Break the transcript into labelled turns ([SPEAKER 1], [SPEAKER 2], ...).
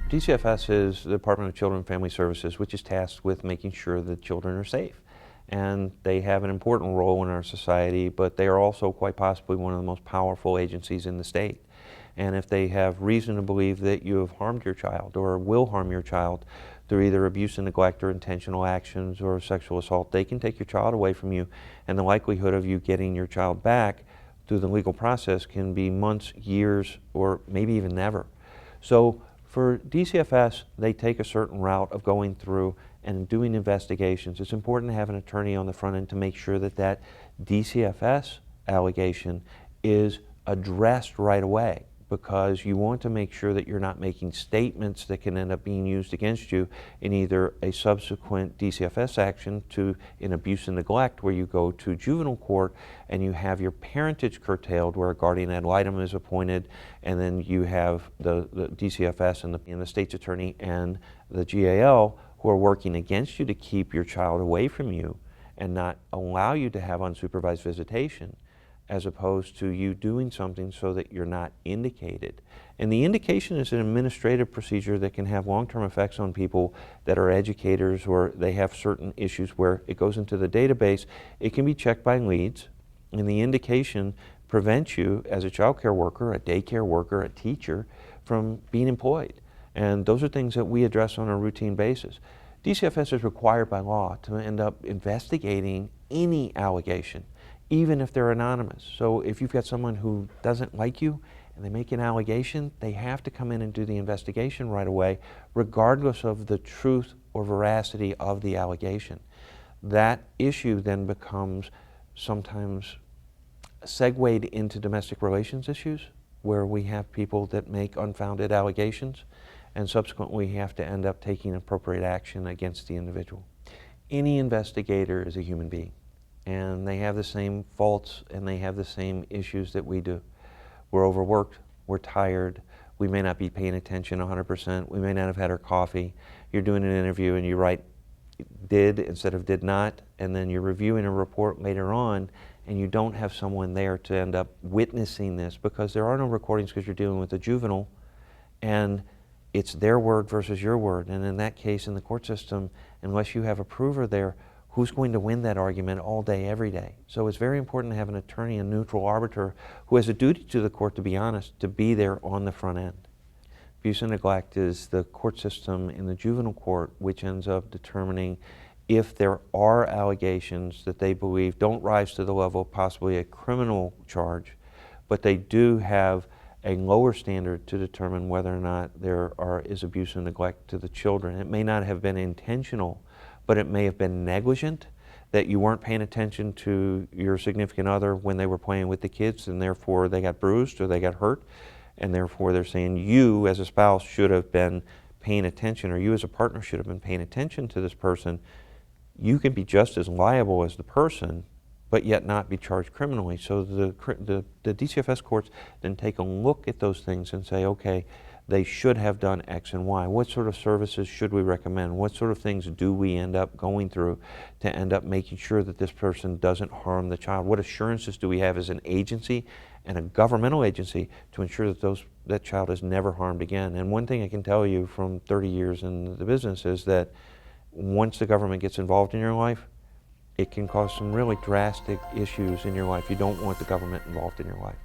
[SPEAKER 1] DCFS is the Department of Children and Family Services, which is tasked with making sure that children are safe. And they have an important role in our society, but they are also quite possibly one of the most powerful agencies in the state. And if they have reason to believe that you have harmed your child or will harm your child through either abuse and neglect or intentional actions or sexual assault, they can take your child away from you, and the likelihood of you getting your child back through the legal process can be months, years, or maybe even never. So for DCFS, they take a certain route of going through and doing investigations. It's important to have an attorney on the front end to make sure that that DCFS allegation is addressed right away, because you want to make sure that you're not making statements that can end up being used against you in either a subsequent DCFS action in abuse and neglect, where you go to juvenile court and you have your parentage curtailed, where a guardian ad litem is appointed, and then you have the DCFS and the state's attorney and the GAL who are working against you to keep your child away from you and not allow you to have unsupervised visitation, as opposed to you doing something so that you're not indicated. And the indication is an administrative procedure that can have long-term effects on people that are educators, or they have certain issues where it goes into the database. It can be checked by leads, and the indication prevents you as a child care worker, a daycare worker, a teacher from being employed. And those are things that we address on a routine basis. DCFS is required by law to end up investigating any allegation, even if they're anonymous. So if you've got someone who doesn't like you and they make an allegation, they have to come in and do the investigation right away, regardless of the truth or veracity of the allegation. That issue then becomes sometimes segued into domestic relations issues, where we have people that make unfounded allegations, and subsequently we have to end up taking appropriate action against the individual. Any investigator is a human being, and they have the same faults and they have the same issues that we do. We're overworked, we're tired, we may not be paying attention 100%, we may not have had our coffee. You're doing an interview and you write did instead of did not, and then you're reviewing a report later on and you don't have someone there to end up witnessing this, because there are no recordings, because you're dealing with a juvenile and it's their word versus your word. And in that case, in the court system, unless you have a prover there, who's going to win that argument all day, every day? So it's very important to have an attorney, a neutral arbiter, who has a duty to the court, to be honest, to be there on the front end. Abuse and neglect is the court system in the juvenile court, which ends up determining if there are allegations that they believe don't rise to the level of possibly a criminal charge, but they do have a lower standard to determine whether or not there is abuse and neglect to the children. It may not have been intentional, but it may have been negligent, that you weren't paying attention to your significant other when they were playing with the kids, and therefore they got bruised or they got hurt, and therefore they're saying you as a spouse should have been paying attention, or you as a partner should have been paying attention to this person. You can be just as liable as the person, but yet not be charged criminally. So the DCFS courts then take a look at those things and say, okay, they should have done X and Y. What sort of services should we recommend? What sort of things do we end up going through to end up making sure that this person doesn't harm the child? What assurances do we have as an agency and a governmental agency to ensure that that child is never harmed again? And one thing I can tell you from 30 years in the business is that once the government gets involved in your life, it can cause some really drastic issues in your life. You don't want the government involved in your life.